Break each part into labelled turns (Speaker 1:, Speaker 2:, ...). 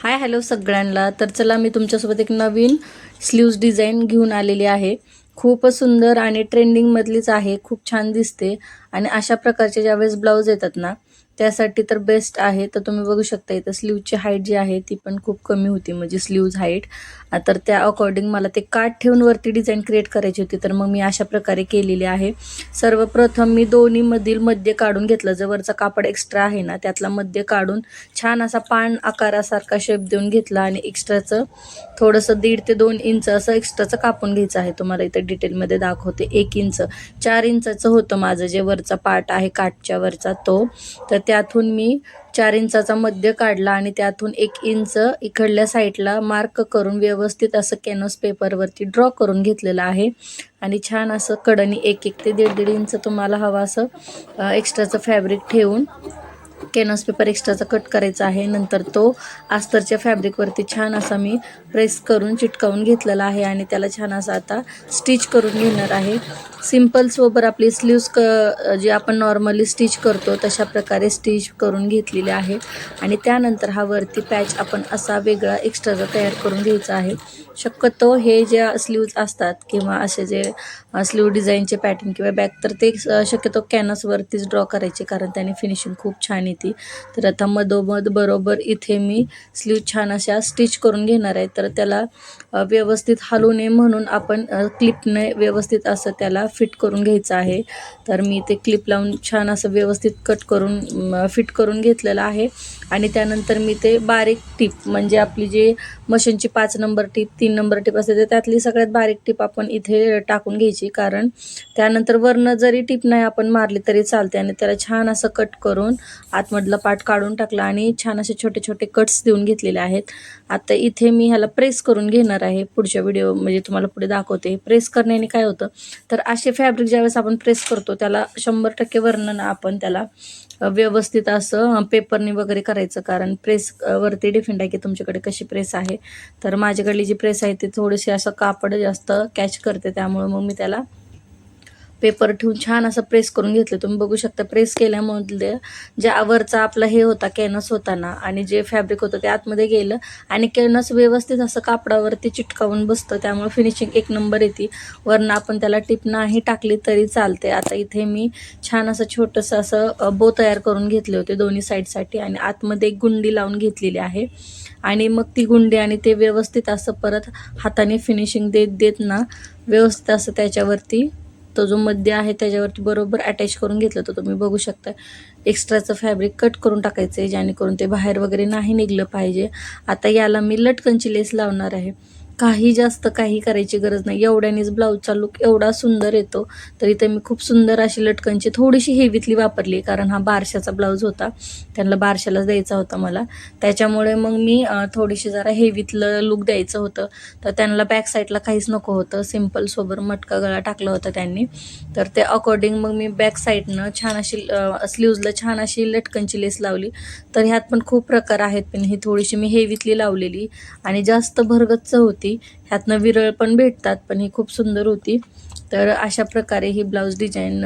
Speaker 1: Hi hello सगळ्यांना. तर चला मी तुमच्यासोबत एक नवीन स्लीव्ज डिझाईन घेऊन आलेली आहे. खूपच सुंदर आणि ट्रेंडिंगमधलीच आहे. खूप छान दिसते आणि अशा प्रकारचे ज्यावेळेस ब्लाऊज येतात ना त्यासाठी तर बेस्ट आहे. तर तुम्ही बघू शकता इथं स्लीवची हाईट जी आहे ती पण खूप कमी होती, म्हणजे स्लीव्ज हाईट. तर त्या अकॉर्डिंग मला ते काठ ठेवून वरती डिझाईन क्रिएट करायची होती, तर मग मी अशा प्रकारे केलेली आहे. सर्वप्रथम मी दोन्हीमधील मध्य काढून घेतलं. जवळचा कापड एक्स्ट्रा आहे ना त्यातला मध्य काढून छान असा पान आकारासारखा शेप देऊन घेतला आणि एक्स्ट्राचं थोडंसं 1.5 ते 2 इंच असं एक्स्ट्राचं कापून घ्यायचं आहे. तुम्हाला इथं डिटेलमध्ये दाखवते. 1 इंच 4 इंचाचं होतं माझं जे वरचा पार्ट आहे काठच्या वरचा तो. तर त्यातून मी 4 इंचाचा मध्य काढला आणि त्यातून 1 इंच इकडल्या साईडला मार्क करून व्यवस्थित असं कॅनव्हास पेपरवरती ड्रॉ करून घेतलेलं आहे. आणि छान असं कडनी 1-1 ते 1.5 इंच तुम्हाला हवं असं एक्स्ट्राचं फॅब्रिक ठेवून कॅनव्हास पेपर एक्स्ट्राचा कट करायचा आहे. नंतर तो अस्तरच्या फॅब्रिकवरती छान असा मी प्रेस करून चिटकावून घेतलेला आहे आणि त्याला छान असा आता स्टिच करून घेणार आहे. सिंपल सोबर आपली स्लीव्स जी आपण नॉर्मली स्टिच करतो तशा प्रकारे स्टिच करून घेतलेली आहे. आणि त्यानंतर हा वरती पॅच आपण असा वेगळा एक्स्ट्राचा तयार करून घ्यायचा आहे. शक्यतो हे जे स्लीव्ज असतात किंवा असे जे स्लीव डिझाईनचे पॅटर्न किंवा बॅक तर ते शक्यतो कॅनव्हासवरतीच ड्रॉ करायचे, कारण त्याने फिनिशिंग खूप छान येते. तर आता मधोमध बरोबर इथे मी स्लीव छान अशा स्टिच करून घेणार आहे. तर त्याला व्यवस्थित हलू नये म्हणून आपण क्लिपने व्यवस्थित असं त्याला फिट करून घ्यायचं आहे. तर मी ते क्लिप लावून छान असं व्यवस्थित कट करून फिट करून घेतलेलं आहे. आणि त्यानंतर मी ते बारीक टीप, म्हणजे आपली जी मशीनची 5 नंबर टीप 3 नंबर टीप असते तर त्यातली सगळ्यात बारीक टीप आपण इथे टाकून घ्यायची, कारण त्यानंतर वरनं जरी टीप नाही आपण मारली तरी चालते. आणि त्याला छान असं कट करून आतमधला पार्ट काढून टाकला आणि छान असे छोटे छोटे कट्स देऊन घेतलेले आहेत. आता इथे मी ह्याला प्रेस करून घेणार आहे. पुढच्या व्हिडिओ म्हणजे तुम्हाला पुढे दाखवते. प्रेस करण्याने काय होतं तर असे फॅब्रिक ज्यावेळेस आपण प्रेस करतो त्याला 100% वरनं आपण त्याला व्यवस्थित असं पेपरने वगैरे करायचं, कारण प्रेस वरती डिपेंड आहे की तुमच्याकडे कशी प्रेस आहे. तर माझ्याकडली जी प्रेस आहे ती थोडीशी असं कापड जास्त कॅच करते, त्यामुळे मग मी त्याला पेपर ठेवून छान असं प्रेस करून घेतलं. तुम्ही बघू शकता प्रेस केल्यामुळे जे वरचा आपला हे होता कॅनव्हास होता ना आणि जे फॅब्रिक होतं ते आतमध्ये गेलं आणि कॅनव्हास व्यवस्थित असं कापडावरती चिटकावून बसतं, त्यामुळे फिनिशिंग 1 नंबर येते. वरनं आपण त्याला टिप नाही टाकली तरी चालते. आता इथे मी छान असं छोटंसं असं बो तयार करून घेतले होते दोन्ही साईडसाठी आणि आतमध्ये एक गुंडी लावून घेतलेली आहे. आणि मग ती गुंडी आणि ते व्यवस्थित असं परत हाताने फिनिशिंग देत देत ना व्यवस्थित असं त्याच्यावरती तो जो मध्य आहे त्याच्यावरती बरोबर अटॅच करून घेतलं. तर तुम्ही बघू शकता एक्स्ट्राचं फॅब्रिक कट करून टाकायचं आहे, जेणेकरून ते बाहेर वगैरे नाही निघलं पाहिजे. आता याला मी लटकनची लेस लावणार आहे. काही करायची गरज नाही, एवढ्यानेच ब्लाऊजचा लुक एवढा सुंदर येतो. तर इथे मी खूप सुंदर अशी लटकनची थोडीशी हेवीतली वापरली, कारण हा बारशाचा ब्लाऊज होता, त्यांना बारशालाच द्यायचा होता मला. त्याच्यामुळे मग मी थोडीशी जरा हेवीतलं लुक द्यायचं होतं. तर त्यांना बॅक साईडला काहीच नको होतं, सिम्पल सोबर मटका गळा टाकला होता त्यांनी. तर ते अकॉर्डिंग मग मी बॅक साईडनं छान अशी स्लीव्जला छान अशी लटकनची लेस लावली. तर ह्यात पण खूप प्रकार आहेत, पण ही थोडीशी मी हेवीतली लावलेली आणि जास्त भरगच्च होती. ह्यातनं विरळ पण भेटतात, पण ही खूप सुंदर होती. तर अशा प्रकारे ही ब्लाऊज डिझाईन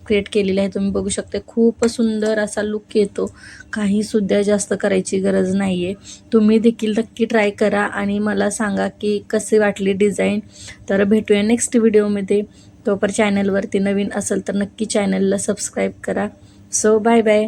Speaker 1: क्रिएट केलेली आहे. तुम्ही बघू शकता खूप सुंदर असा लुक येतो. काहीसुद्धा जास्त करायची गरज नाही आहे. तुम्ही देखील नक्की ट्राय करा आणि मला सांगा की कसे वाटली डिझाईन. तर भेटूया नेक्स्ट व्हिडिओमध्ये. तोपर्यंत चॅनलवरती नवीन असेल तर नक्की चॅनलला सबस्क्राईब करा. So bye bye.